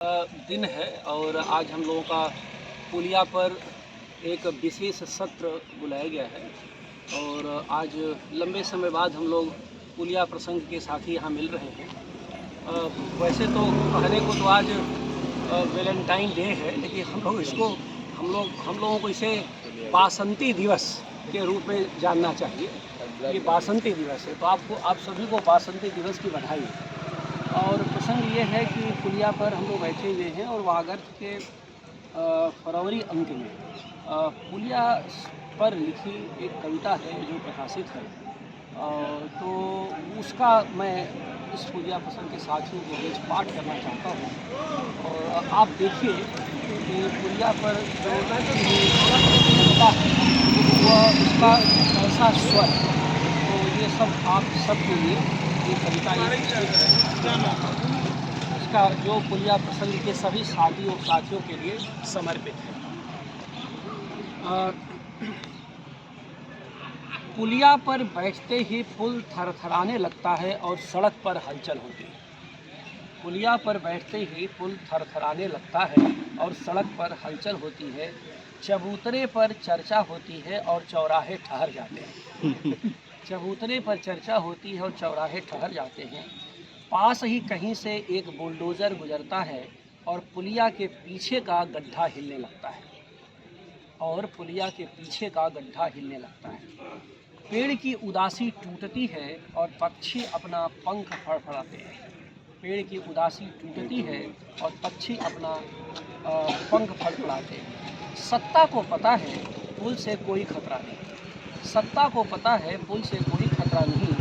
दिन है और आज हम लोगों का पुलिया पर एक विशेष सत्र बुलाया गया है और आज लंबे समय बाद हम लोग पुलिया प्रसंग के साथ ही यहाँ मिल रहे हैं। वैसे तो कहने को तो आज वैलेंटाइन डे है, लेकिन हम लोगों को इसे बासंती दिवस के रूप में जानना चाहिए। ये बासंती दिवस है, तो आप सभी को बासंती दिवस की बधाई। और प्रसंग ये है कि पुलिया पर हम लोग बैठे हुए हैं और वागर्थ के फरवरी अंक में पुलिया पर लिखी एक कविता है जो प्रकाशित है। तो उसका मैं इस पुलिया प्रसंग के साथियों के बीच पाठ करना चाहता हूँ और आप देखिए कि पुलिया पर जो कविता है वह उसका कैसा स्वर है। तो ये सब आप सबके लिए ये कविता इसका जो पुलिया प्रसंग के सभी साथियों के लिए समर्पित है। पुलिया पर बैठते ही पुल थरथराने लगता है और सड़क पर हलचल होती है। पुलिया पर बैठते ही पुल थरथराने लगता है और सड़क पर हलचल होती है। चबूतरे पर चर्चा होती है और चौराहे ठहर जाते हैं। चबूतरे पर चर्चा होती है और चौराहे ठहर जाते हैं। पास ही कहीं से एक बुलडोज़र गुजरता है और पुलिया के पीछे का गड्ढा हिलने लगता है पेड़ की उदासी टूटती है और पक्षी अपना पंख फड़फड़ाते हैं। पेड़ की उदासी टूटती है और पक्षी अपना पंख फड़फड़ाते हैं। सत्ता को पता है पुल से कोई खतरा नहीं। सत्ता को पता है पुल से कोई खतरा नहीं।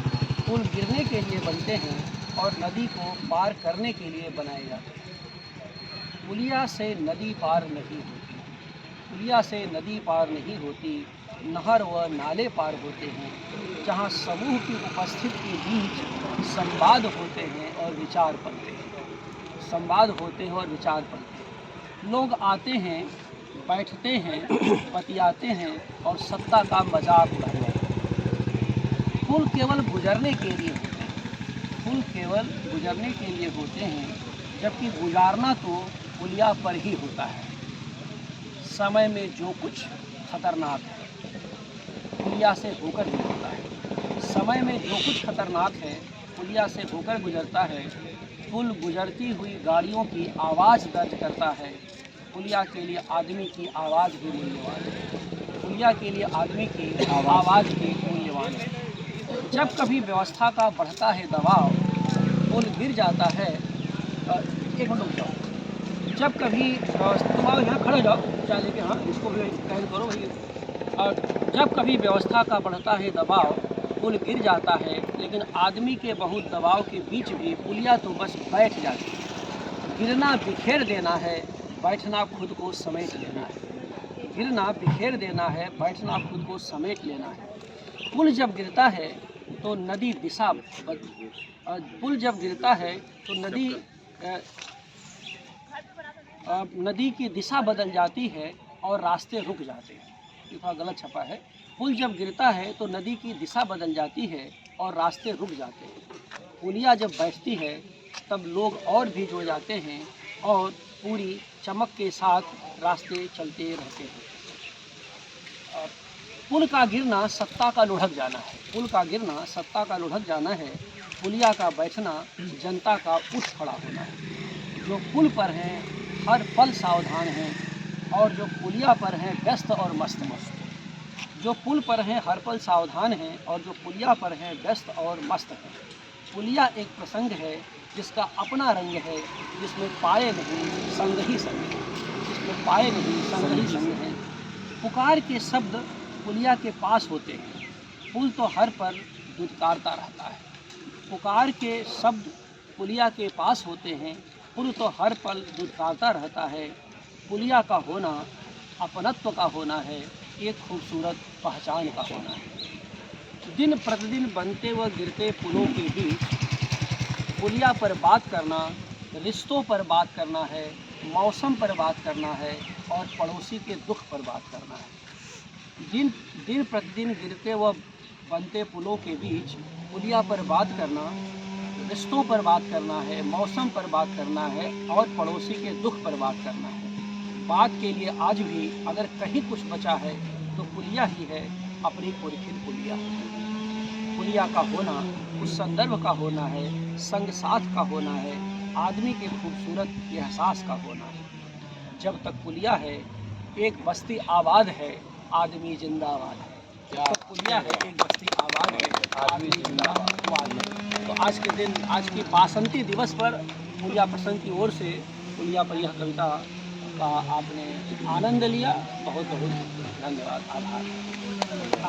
पुल गिरने के लिए बनते हैं और नदी को पार करने के लिए बनाए जाते हैं। पुलिया से नदी पार नहीं होती। पुलिया से नदी पार नहीं होती। नहर व नाले पार होते हैं जहाँ समूह की उपस्थिति के बीच संवाद होते हैं और विचार पलते हैं। संवाद होते हैं और विचार पलते हैं। लोग आते हैं, बैठते हैं, बतियाते हैं और सत्ता का मजाक उड़ाते हैं। पुल केवल गुजरने के लिए होते हैं। पुल केवल गुजरने के लिए होते हैं, जबकि गुजारना तो पुलिया पर ही होता है। समय में जो कुछ खतरनाक है पुलिया से होकर गुजरता है। समय में जो कुछ खतरनाक है पुलिया से होकर गुजरता है। पुल गुजरती हुई गाड़ियों की आवाज़ दर्ज करता है। पुलिया के लिए आदमी की आवाज़ भी मूल्यवान है। पुलिया के लिए आदमी की आवाज़ भी मूल्यवान है। जब कभी व्यवस्था का बढ़ता है दबाव, पुल गिर जाता है। एक मिनट रुक जाओ। जब कभी तुम्हारे यहाँ खड़े जाओ, चाहे लेके हाँ इसको भी कैद करो भैया। जब कभी व्यवस्था का बढ़ता है दबाव, पुल गिर जाता है, लेकिन आदमी के बहुत दबाव के बीच भी पुलिया तो बस बैठ जाती है। गिरना बिखेर देना है, बैठना खुद को समेट लेना है। गिरना बिखेर देना है, बैठना खुद को समेट लेना है। पुल जब गिरता है तो नदी दिशा पुल जब गिरता है तो नदी की दिशा बदल जाती है और रास्ते रुक जाते हैं। ये थोड़ा गलत छपा है। पुल जब गिरता है तो नदी की दिशा बदल जाती है और रास्ते रुक जाते हैं। पुलिया जब बैठती है तब लोग और भी जुड़ जाते हैं और पूरी चमक के साथ रास्ते चलते रहते हैं। पुल का गिरना सत्ता का लुढ़क जाना है। पुल का गिरना सत्ता का लुढ़क जाना है। पुलिया का बैठना जनता का उठ खड़ा होना है। जो पुल पर हैं हर पल सावधान हैं और जो पुलिया पर हैं व्यस्त और मस्त। जो पुल पर हैं हर पल सावधान हैं और जो पुलिया पर हैं व्यस्त और मस्त हैं। पुलिया एक प्रसंग है जिसका अपना रंग है, जिसमें पाए नहीं संग ही संग है। जिसमें पाए नहीं संग ही संग है। पुकार के शब्द पुलिया के पास होते हैं, पुल तो हर पल दुदकारता रहता है। पुकार के शब्द पुलिया के पास होते हैं, पुल तो हर पल दुदकारता रहता है। पुलिया का होना अपनत्व का होना है, एक खूबसूरत पहचान का होना है। दिन प्रतिदिन बनते व गिरते पुलों के बीच पुलिया पर बात करना रिश्तों पर बात करना है, मौसम पर बात करना है और पड़ोसी के दुख पर बात करना है। दिन प्रतिदिन गिरते व बनते पुलों के बीच पुलिया पर बात करना रिश्तों पर बात करना है, मौसम पर बात करना है और पड़ोसी के दुख पर बात करना है। बात के लिए आज भी अगर कहीं कुछ बचा है तो पुलिया ही है, अपनी पुरखित पुलिया। पुलिया का होना उस संदर्भ का होना है, संग साथ का होना है, आदमी के खूबसूरत एहसास का होना है। जब तक पुलिया है एक बस्ती आबाद है, आदमी जिंदाबाद है। जब तक पुलिया है एक बस्ती आबाद है, आदमी जिंदाबाद है। तो आज के दिन, आज की बासंती दिवस पर पुलिया प्रसंग की ओर से पुलिया पर यह कविता का आपने आनंद लिया। बहुत बहुत धन्यवाद, आभार।